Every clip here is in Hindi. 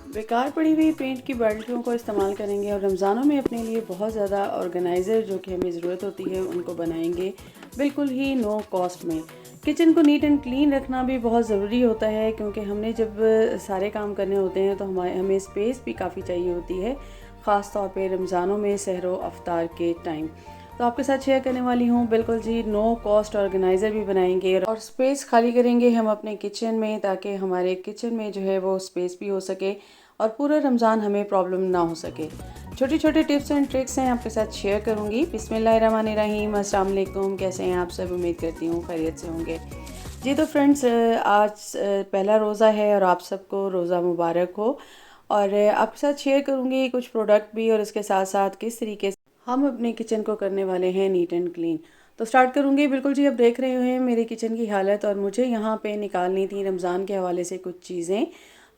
बेकार पड़ी हुई पेंट की बाल्टियों को इस्तेमाल करेंगे और रमज़ानों में अपने लिए बहुत ज़्यादा ऑर्गेनाइज़र जो कि हमें ज़रूरत होती है उनको बनाएंगे बिल्कुल ही नो कॉस्ट में। किचन को नीट एंड क्लीन रखना भी बहुत ज़रूरी होता है क्योंकि हमने जब सारे काम करने होते हैं तो हमें स्पेस भी काफ़ी चाहिए होती है, ख़ास तौर पे रमज़ानों में सहरो अफ्तार के टाइम। तो आपके साथ शेयर करने वाली हूँ बिल्कुल जी नो कॉस्ट ऑर्गेनाइज़र भी बनाएंगे और स्पेस खाली करेंगे हम अपने किचन में ताकि हमारे किचन में जो है वो स्पेस भी हो सके और पूरा रमज़ान हमें प्रॉब्लम ना हो सके। छोटी छोटी टिप्स एंड ट्रिक्स हैं आपके साथ शेयर करूँगी। बिस्मिल्लाहिर्रहमानिर्रहीम, अस्सलाम वालेकुम। कैसे हैं आप सब? उम्मीद करती हूँ खैरियत से होंगे। जी तो फ्रेंड्स, आज पहला रोज़ा है और आप सबको रोज़ा मुबारक हो। और आपके साथ शेयर करूँगी कुछ प्रोडक्ट भी और इसके साथ साथ किस तरीके से हम अपने किचन को करने वाले हैं नीट एंड क्लीन। तो स्टार्ट करूँगी बिल्कुल जी। अब देख रहे हैं मेरे किचन की हालत और मुझे यहाँ पे निकालनी थी रमज़ान के हवाले से कुछ चीज़ें।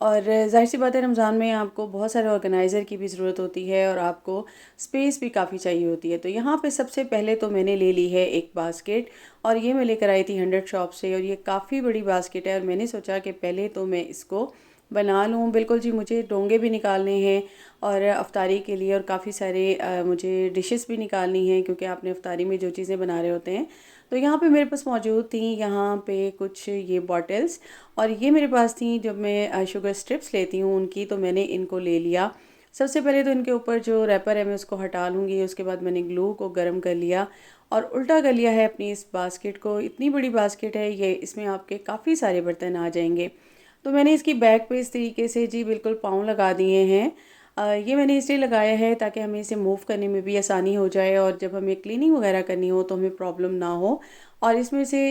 और ज़ाहिर सी बात है रमज़ान में आपको बहुत सारे ऑर्गेनाइज़र की भी ज़रूरत होती है और आपको स्पेस भी काफ़ी चाहिए होती है। तो यहाँ पे सबसे पहले तो मैंने ले ली है एक बास्केट और ये मैं लेकर आई थी 100 शॉप से और ये काफ़ी बड़ी बास्केट है और मैंने सोचा कि पहले तो मैं इसको बना लूँ। बिल्कुल जी, मुझे डोंगे भी निकालने हैं और अफ्तारी के लिए और काफ़ी सारे मुझे डिशेस भी निकालनी हैं क्योंकि आपने अफ्तारी में जो चीज़ें बना रहे होते हैं। तो यहाँ पे मेरे पास मौजूद थी यहाँ पे कुछ ये बॉटल्स और ये मेरे पास थी जब मैं शुगर स्ट्रिप्स लेती हूँ उनकी, तो मैंने इनको ले लिया। सबसे पहले तो इनके ऊपर जो रैपर है मैं उसको हटा लूँगी। उसके बाद मैंने ग्लू को गर्म कर लिया और उल्टा कर लिया है अपनी इस बास्केट को। इतनी बड़ी बास्केट है ये, इसमें आपके काफ़ी सारे बर्तन आ जाएंगे। तो मैंने इसकी बैक पे इस तरीके से जी बिल्कुल पाँव लगा दिए हैं। ये मैंने इसलिए लगाया है ताकि हमें इसे मूव करने में भी आसानी हो जाए और जब हमें क्लीनिंग वगैरह करनी हो तो हमें प्रॉब्लम ना हो। और इसमें से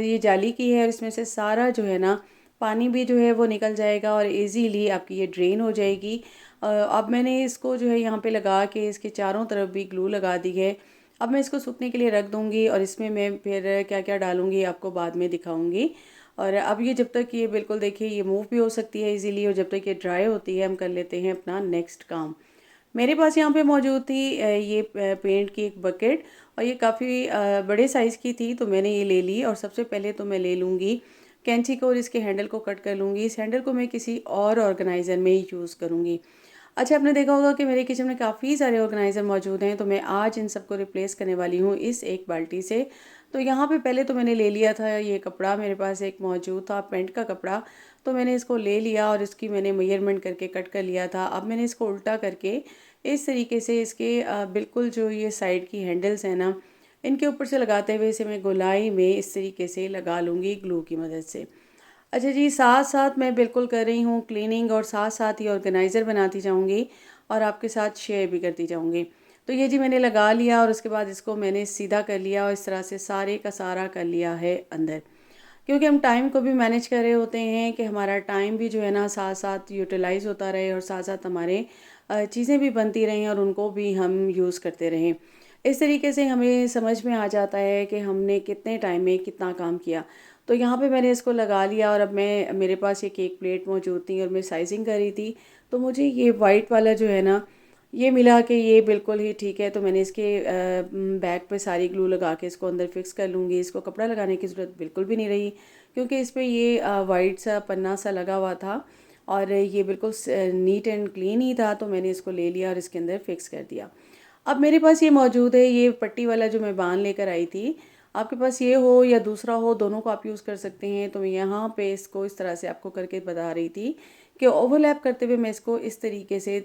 ये जाली की है और इसमें से सारा जो है ना पानी भी जो है वो निकल जाएगा और इजीली आपकी ये ड्रेन हो जाएगी। अब मैंने इसको जो है यहाँ पे लगा के इसके चारों तरफ भी ग्लू लगा दी है। अब मैं इसको सूखने के लिए रख दूँगी और इसमें मैं फिर क्या क्या डालूँगी आपको बाद में दिखाऊँगी। और अब ये जब तक ये बिल्कुल देखिए ये मूव भी हो सकती है इजीली और जब तक ये ड्राई होती है हम कर लेते हैं अपना नेक्स्ट काम। मेरे पास यहाँ पे मौजूद थी ये पेंट की एक बकेट और ये काफ़ी बड़े साइज़ की थी तो मैंने ये ले ली। और सबसे पहले तो मैं ले लूँगी कैंची को और इसके हैंडल को कट कर लूँगी। इस हैंडल को मैं किसी और ऑर्गेनाइज़र में ही यूज़ करूँगी। अच्छा, आपने देखा होगा कि मेरे किचन में काफ़ी सारे ऑर्गेनाइज़र मौजूद हैं तो मैं आज इन सबको रिप्लेस करने वाली हूँ इस एक बाल्टी से। तो यहाँ पे पहले तो मैंने ले लिया था ये कपड़ा, मेरे पास एक मौजूद था पेंट का कपड़ा। तो मैंने इसको ले लिया और इसकी मैंने मेजरमेंट करके कट कर लिया था। अब मैंने इसको उल्टा करके इस तरीके से इसके बिल्कुल जो ये साइड की हैंडल्स हैं ना, इनके ऊपर से लगाते हुए इसे मैं गोलाई में इस तरीके से लगा लूँगी ग्लू की मदद से। अच्छा जी, साथ-साथ मैं बिल्कुल कर रही हूँ क्लीनिंग और साथ-साथ ही ऑर्गेनाइज़र बनाती जाऊँगी और आपके साथ शेयर भी करती जाऊँगी। तो ये जी मैंने लगा लिया और उसके बाद इसको मैंने सीधा कर लिया और इस तरह से सारे का सारा कर लिया है अंदर। क्योंकि हम टाइम को भी मैनेज कर रहे होते हैं कि हमारा टाइम भी जो है ना साथ-साथ यूटिलाइज़ होता रहे और साथ-साथ हमारे चीज़ें भी बनती रहें और उनको भी हम यूज़ करते रहें। इस तरीके से हमें समझ में आ जाता है कि हमने कितने टाइम में कितना काम किया। तो यहाँ पे मैंने इसको लगा लिया और अब मैं मेरे पास ये केक प्लेट मौजूद थी और मैं साइज़िंग कर रही थी। तो मुझे ये वाइट वाला जो है ना, ये मिला कि ये बिल्कुल ही ठीक है। तो मैंने इसके बैक पे सारी ग्लू लगा के इसको अंदर फिक्स कर लूँगी। इसको कपड़ा लगाने की ज़रूरत बिल्कुल भी नहीं रही क्योंकि इस पे ये वाइट सा पन्ना सा लगा हुआ था और ये बिल्कुल नीट एंड क्लीन ही था। तो मैंने इसको ले लिया और इसके अंदर फिक्स कर दिया। अब मेरे पास ये मौजूद है ये पट्टी वाला जो मैं बांध लेकर आई थी। आपके पास ये हो या दूसरा हो, दोनों को आप यूज़ कर सकते हैं। तो मैं यहाँ पे इसको इस तरह से आपको करके बता रही थी कि ओवरलैप करते हुए मैं इसको इस तरीके से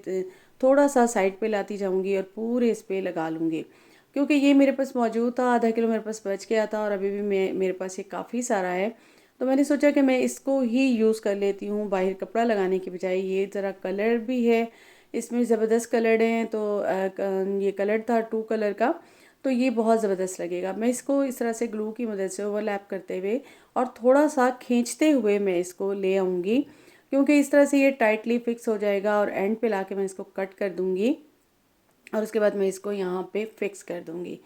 थोड़ा सा साइड पे लाती जाऊँगी और पूरे इस पे लगा लूँगी। क्योंकि ये मेरे पास मौजूद था, आधा किलो मेरे पास बच गया था और अभी भी मेरे पास ये काफ़ी सारा है। तो मैंने सोचा कि मैं इसको ही यूज़ कर लेती हूँ बाहर कपड़ा लगाने की बजाय। ये ज़रा कलर भी है, इसमें ज़बरदस्त कलर्ड हैं। तो ये कलर था 2 कलर का, तो ये बहुत ज़बरदस्त लगेगा। मैं इसको इस तरह से ग्लू की मदद से ओवरलैप करते हुए और थोड़ा-सा खींचते हुए मैं इसको ले आऊँगी क्योंकि इस तरह से ये टाइटली फिक्स हो जाएगा और एंड पे लाके मैं इसको कट कर दूँगी और उसके बाद मैं इसको यहाँ पे फिक्स कर दूँगी।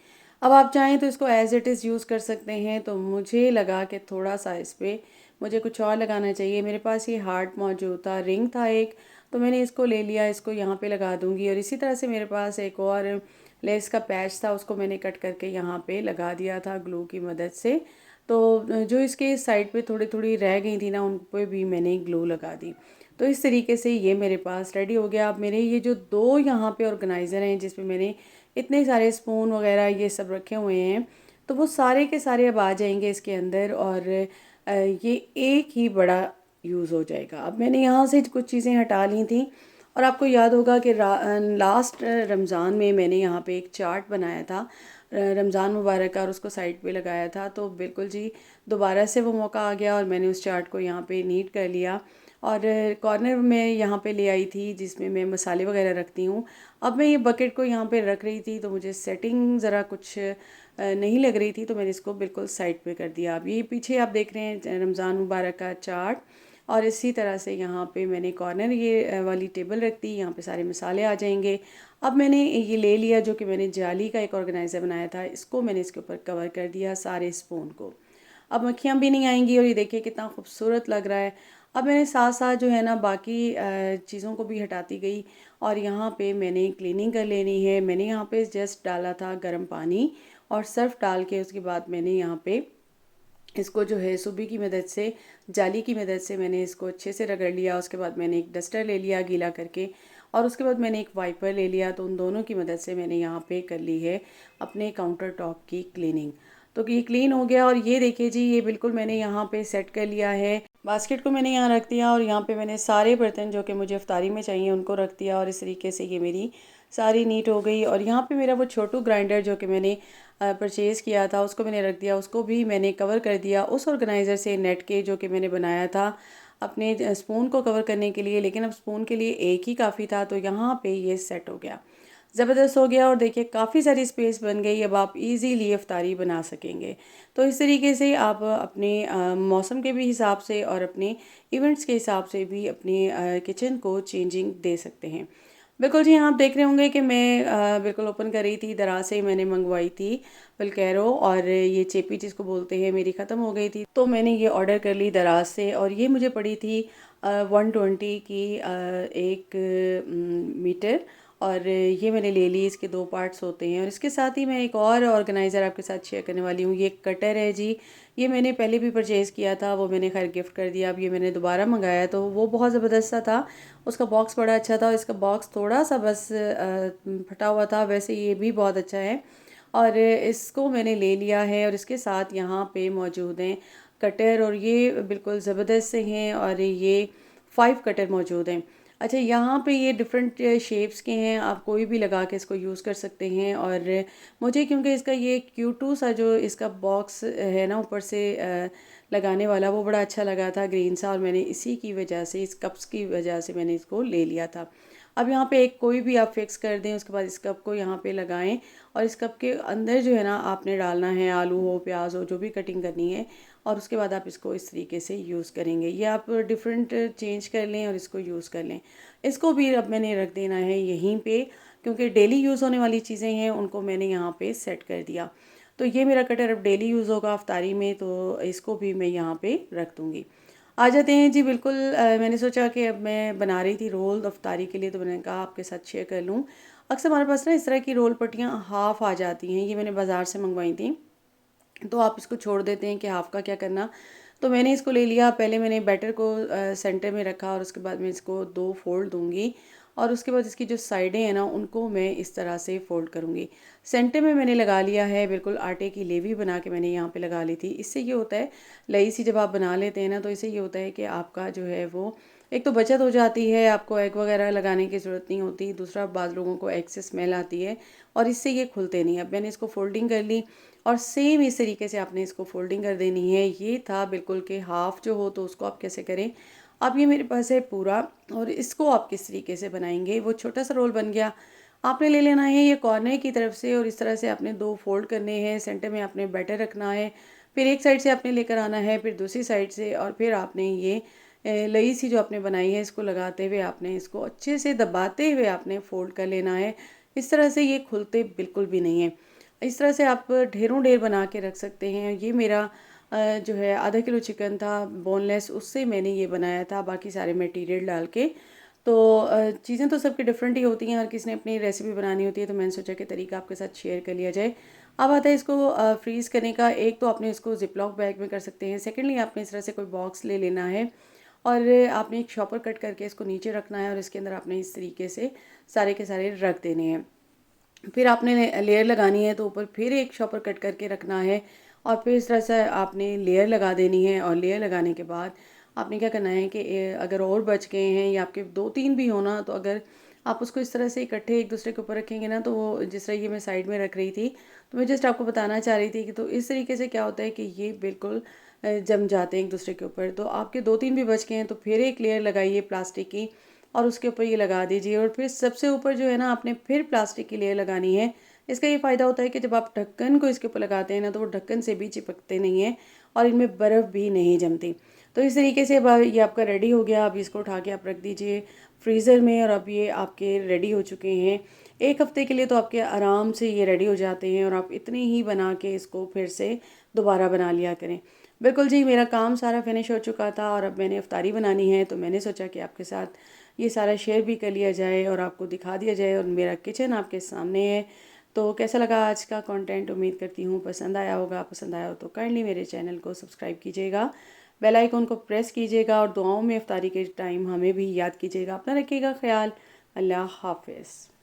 अब आप चाहें तो इसको एज़ इट इज़ यूज़ कर सकते हैं। तो मुझे लगा कि थोड़ा-सा इस पे मुझे कुछ और लगाना चाहिए। मेरे पास ये हार्ट मौजूद था, रिंग था एक, तो मैंने इसको ले लिया, इसको यहाँ पे लगा दूँगी। और इसी तरह से मेरे पास एक और लेस का पैच था, उसको मैंने कट करके यहाँ पे लगा दिया था ग्लू की मदद से। तो जो इसके साइड पे थोड़ी-थोड़ी रह गई थी ना, उन पे भी मैंने ग्लू लगा दी। तो इस तरीके से ये मेरे पास रेडी हो गया। अब मेरे ये जो 2 यहाँ पे ऑर्गेनाइज़र हैं जिसमें मैंने इतने सारे स्पून वगैरह ये सब रखे हुए हैं, तो वो सारे के सारे अब आ जाएंगे इसके अंदर और ये एक ही बड़ा यूज़ हो जाएगा। अब मैंने यहाँ से कुछ चीज़ें हटा ली थी और आपको याद होगा कि लास्ट रमज़ान में मैंने यहाँ पे एक चार्ट बनाया था रमज़ान मुबारक का और उसको साइड पे लगाया था। तो बिल्कुल जी दोबारा से वो मौका आ गया और मैंने उस चार्ट को यहाँ पे नीट कर लिया और कॉर्नर में यहाँ पे ले आई थी जिसमें मैं मसाले वगैरह रखती हूँ। अब मैं ये बकेट को यहाँ पे रख रही थी तो मुझे सेटिंग ज़रा कुछ नहीं लग रही थी, तो मैंने इसको बिल्कुल साइड पे कर दिया। अब ये पीछे आप देख रहे हैं रमज़ान मुबारक का चार्ट और इसी तरह से यहाँ पे मैंने कॉर्नर ये वाली टेबल रख दी, यहाँ पे सारे मसाले आ जाएंगे। अब मैंने ये ले लिया जो कि मैंने जाली का एक ऑर्गेनाइज़र बनाया था, इसको मैंने इसके ऊपर कवर कर दिया सारे स्पून को। अब मक्खियाँ भी नहीं आएंगी और ये देखिए कितना खूबसूरत लग रहा है। अब मैंने साथ साथ जो है ना बाकी चीज़ों को भी हटाती गई और यहाँ पे मैंने क्लीनिंग कर लेनी है। मैंने यहाँ पे जस्ट डाला था गर्म पानी और सर्फ डाल के उसके बाद मैंने यहाँ पे इसको जो है सुबी की मदद से, जाली की मदद से मैंने इसको अच्छे से रगड़ लिया। उसके बाद मैंने एक डस्टर ले लिया गीला करके और उसके बाद मैंने एक वाइपर ले लिया। तो उन दोनों की मदद से मैंने यहाँ पे कर ली है अपने काउंटर टॉप की क्लीनिंग। तो ये क्लीन हो गया और ये देखिए जी ये बिल्कुल मैंने यहाँ पे सेट कर लिया है। बास्केट को मैंने यहाँ रख दिया और यहाँ पे मैंने सारे बर्तन जो कि मुझे इफ्तारी में चाहिए उनको रख दिया और इस तरीके से ये मेरी सारी नीट हो गई। और यहाँ पे मेरा वो छोटू ग्राइंडर जो कि मैंने परचेज़ किया था उसको मैंने रख दिया, उसको भी मैंने कवर कर दिया उस ऑर्गेनाइज़र से नेट के जो कि मैंने बनाया था अपने स्पून को कवर करने के लिए। लेकिन अब स्पून के लिए एक ही काफ़ी था, तो यहाँ पे ये सेट हो गया, ज़बरदस्त हो गया और देखिए काफ़ी सारी स्पेस बन गई। अब आप इजीली इफ्तारी बना सकेंगे। तो इस तरीके से आप अपने मौसम के भी हिसाब से और अपने इवेंट्स के हिसाब से भी अपने किचन को चेंजिंग दे सकते हैं। बिल्कुल जी, आप देख रहे होंगे कि मैं बिल्कुल ओपन कर रही थी, दराज से मैंने मंगवाई थी पिलकैरो और ये चेपी जिसको बोलते हैं, मेरी ख़त्म हो गई थी तो मैंने ये ऑर्डर कर ली दराज से और ये मुझे पड़ी थी 120 की 1 मीटर और ये मैंने ले ली। इसके 2 पार्ट्स होते हैं और इसके साथ ही मैं एक और ऑर्गेनाइज़र आपके साथ शेयर करने वाली हूँ। ये कटर है जी, ये मैंने पहले भी परचेज़ किया था, वो मैंने खैर गिफ्ट कर दिया। अब ये मैंने दोबारा मंगाया तो वो बहुत ज़बरदस्त सा था, उसका बॉक्स बड़ा अच्छा था। इसका बॉक्स थोड़ा सा बस फटा हुआ था, वैसे ये भी बहुत अच्छा है और इसको मैंने ले लिया है और इसके साथ यहाँ पे मौजूद हैं कटर और ये बिल्कुल ज़बरदस्त से हैं और ये 5 कटर मौजूद हैं। अच्छा, यहाँ पे ये डिफरेंट शेप्स के हैं, आप कोई भी लगा के इसको यूज़ कर सकते हैं। और मुझे क्योंकि इसका ये Q2 सा जो इसका बॉक्स है ना ऊपर से लगाने वाला, वो बड़ा अच्छा लगा था ग्रीन सा और मैंने इसी की वजह से, इस कप्स की वजह से मैंने इसको ले लिया था। अब यहाँ पे एक कोई भी आप फिक्स कर दें, उसके बाद इस कप को यहाँ पे लगाएं और इस कप के अंदर जो है ना आपने डालना है आलू हो, प्याज हो, जो भी कटिंग करनी है और उसके बाद आप इसको इस तरीके से यूज़ करेंगे। ये आप डिफरेंट चेंज कर लें और इसको यूज़ कर लें। इसको भी अब मैंने रख देना है यहीं पे क्योंकि डेली यूज़ होने वाली चीज़ें हैं, उनको मैंने यहाँ पे सेट कर दिया। तो ये मेरा कटर अब डेली यूज़ होगा अफ्तारी में, तो इसको भी मैं यहाँ पे रख दूँगी। आ जाते हैं जी, बिल्कुल मैंने सोचा कि अब मैं बना रही थी रोल अफ्तारी के लिए, तो मैंने कहा आपके साथ शेयर कर लूँ। अक्सर हमारे पास ना इस तरह की रोल पट्टियाँ हाफ़ आ जाती हैं, ये मैंने बाज़ार से मंगवाई थी। तो आप इसको छोड़ देते हैं कि हाफ़ का क्या करना। तो मैंने इसको ले लिया, पहले मैंने बैटर को सेंटर में रखा और उसके बाद मैं इसको 2 फोल्ड दूँगी और उसके बाद इसकी जो साइडें हैं ना उनको मैं इस तरह से फ़ोल्ड करूँगी। सेंटर में मैंने लगा लिया है, बिल्कुल आटे की लेवी बना के मैंने यहाँ पे लगा ली थी। इससे ये होता है, लई सी जब आप बना लेते हैं ना तो इससे ये होता है कि आपका जो है वो एक तो बचत हो जाती है, आपको एग वगैरह लगाने की ज़रूरत नहीं होती। दूसरा, बाद लोगों को एग से स्मेल आती है और इससे ये खुलते नहीं। अब मैंने इसको फोल्डिंग कर ली और सेम इस तरीके से आपने इसको फोल्डिंग कर देनी है। ये था बिल्कुल कि हाफ़ जो हो तो उसको आप कैसे करें। अब ये मेरे पास है पूरा और इसको आप किस तरीके से बनाएंगे, वो छोटा सा रोल बन गया। आपने ले लेना है ये कॉर्नर की तरफ से और इस तरह से आपने 2 फोल्ड करने हैं, सेंटर में आपने बैटर रखना है, फिर एक साइड से आपने लेकर आना है, फिर दूसरी साइड से और फिर आपने ये लई सी जो आपने बनाई है इसको लगाते हुए आपने इसको अच्छे से दबाते हुए आपने फोल्ड कर लेना है। इस तरह से ये खुलते बिल्कुल भी नहीं है। इस तरह से आप ढेरों ढेर बना के रख सकते हैं। ये मेरा जो है आधा किलो चिकन था बोनलेस, उससे मैंने ये बनाया था बाकी सारे मटेरियल डाल के। तो चीज़ें तो सबकी डिफरेंट ही होती हैं, हर किसी ने अपनी रेसिपी बनानी होती है, तो मैंने सोचा कि तरीका आपके साथ शेयर कर लिया जाए। अब आता है इसको फ्रीज़ करने का। एक तो आपने इसको ज़िप लॉक बैग में कर सकते हैं, सेकेंडली आपने इस तरह से कोई बॉक्स ले लेना है और आपने एक शॉपर कट करके इसको नीचे रखना है और इसके अंदर आपने इस तरीके से सारे के सारे रख देने हैं। फिर आपने लेयर लगानी है तो ऊपर फिर एक शॉपर कट करके रखना है और फिर इस तरह से आपने लेयर लगा देनी है। और लेयर लगाने के बाद आपने क्या करना है कि अगर और बच गए हैं या आपके 2-3 भी हो ना, तो अगर आप उसको इस तरह से इकट्ठे एक दूसरे के ऊपर रखेंगे ना, तो वो जिस तरह ये मैं साइड में रख रही थी, तो मैं जस्ट आपको बताना चाह रही थी कि तो इस तरीके से क्या होता है कि ये बिल्कुल जम जाते हैं एक दूसरे के ऊपर। तो आपके 2-3 भी बच गए हैं तो फिर एक लेयर लगाइए प्लास्टिक की और उसके ऊपर ये लगा दीजिए। और फिर सबसे ऊपर जो है ना, आपने फिर प्लास्टिक की लेयर लगानी है। इसका ये फ़ायदा होता है कि जब आप ढक्कन को इसके ऊपर लगाते हैं ना, तो वो ढक्कन से भी चिपकते नहीं हैं और इनमें बर्फ़ भी नहीं जमती। तो इस तरीके से अब ये आपका रेडी हो गया। अब इसको उठा के आप रख दीजिए फ्रीज़र में और अब ये आपके रेडी हो चुके हैं। 1 हफ़्ते के लिए तो आपके आराम से ये रेडी हो जाते हैं और आप इतने ही बना के इसको फिर से दोबारा बना लिया करें। बिल्कुल जी, मेरा काम सारा फ़िनिश हो चुका था और अब मैंने इफ़्तारी बनानी है, तो मैंने सोचा कि आपके साथ ये सारा शेयर भी कर लिया जाए और आपको दिखा दिया जाए। और मेरा किचन आपके सामने है। तो कैसा लगा आज का कंटेंट? उम्मीद करती हूँ पसंद आया होगा। पसंद आया हो तो काइंडली मेरे चैनल को सब्सक्राइब कीजिएगा, बेल आइकन को प्रेस कीजिएगा और दुआओं में इफ्तारी के टाइम हमें भी याद कीजिएगा। अपना रखिएगा ख्याल। अल्लाह हाफ़िज़।